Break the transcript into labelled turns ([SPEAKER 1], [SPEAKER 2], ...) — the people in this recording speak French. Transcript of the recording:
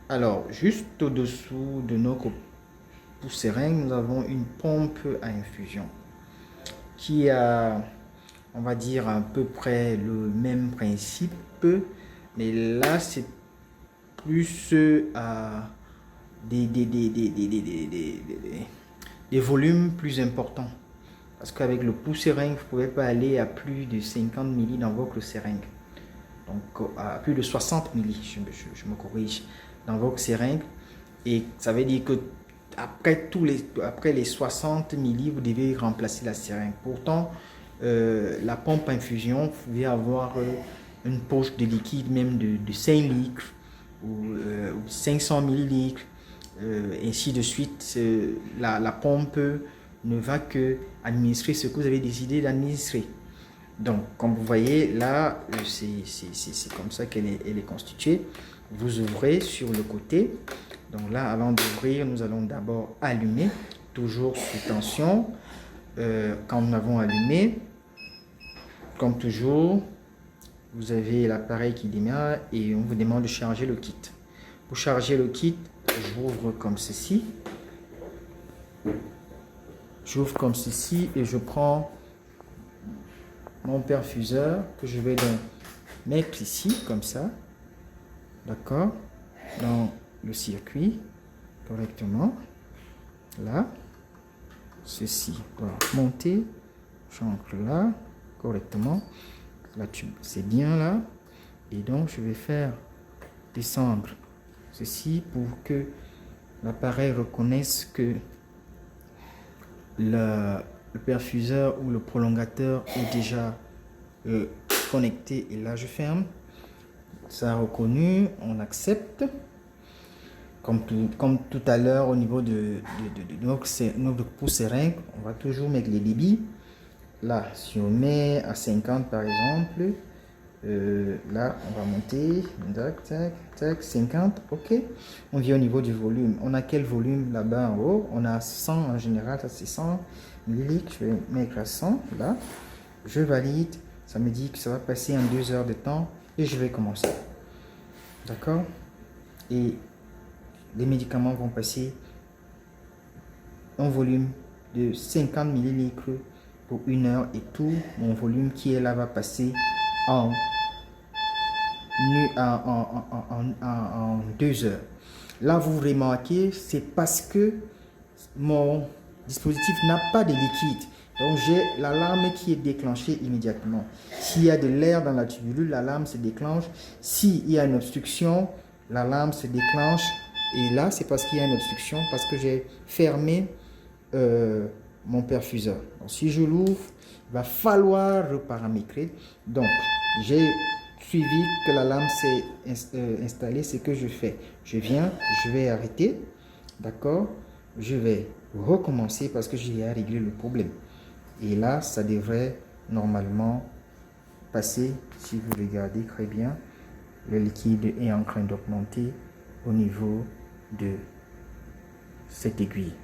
[SPEAKER 1] Alors, juste au-dessous de notre pousse-seringue, nous avons une pompe à infusion qui a, on va dire, à peu près le même principe, mais là, c'est plus à des volumes plus importants. Parce qu'avec le pouce-seringue, vous ne pouvez pas aller à plus de 50 milli dans votre seringue. Donc, à plus de 60 milli, je me corrige, dans votre seringue. Et ça veut dire que après les 60 milli, vous devez remplacer la seringue. Pourtant, la pompe à infusion, vous pouvez avoir une poche de liquide même de 5 litres ou 500 millilitres, ainsi de suite. La pompe ne va que administrer ce que vous avez décidé d'administrer. Donc, comme vous voyez, là, c'est comme ça qu'elle est constituée. Vous ouvrez sur le côté. Donc là, avant d'ouvrir, nous allons d'abord allumer, toujours sous tension. Quand nous avons allumé, comme toujours, vous avez l'appareil qui démarre et on vous demande de charger le kit. Pour charger le kit, j'ouvre comme ceci. J'ouvre comme ceci et je prends mon perfuseur que je vais donc mettre ici, comme ça. D'accord? Dans le circuit, correctement. Là. Ceci doit monter. J'entre là, correctement. La tube, c'est bien là. Et donc, je vais faire descendre ceci pour que l'appareil reconnaisse que le perfuseur ou le prolongateur est déjà connecté. Et là, je ferme. Ça a reconnu, on accepte. Comme tout à l'heure au niveau de notre pouce-seringue, on va toujours mettre les débits. Là, si on met à 50 par exemple, là, on va monter, tac, tac, tac, 50, ok. On vient au niveau du volume. On a quel volume là-bas en haut? On a 100 en général, ça c'est 100 millilitres. Je vais mettre à 100, là. Je valide, ça me dit que ça va passer en 2 heures de temps et je vais commencer. D'accord? Et les médicaments vont passer un volume de 50 millilitres pour 1 heure et tout mon volume qui est là va passer en 2 heures. Là, vous remarquez, c'est parce que mon dispositif n'a pas de liquide. Donc, j'ai l'alarme qui est déclenchée immédiatement. S'il y a de l'air dans la tubulule, l'alarme se déclenche. S'il y a une obstruction, l'alarme se déclenche. Et là, c'est parce qu'il y a une obstruction, parce que j'ai fermé mon perfuseur. Donc, si je l'ouvre, il va falloir reparamétrer. Donc, j'ai suivi que l'alarme s'est installée. Ce que je fais, je viens, je vais arrêter. D'accord? Je vais recommencer parce que j'ai réglé le problème. Et là, ça devrait normalement passer. Si vous regardez très bien, le liquide est en train d'augmenter au niveau de cette aiguille.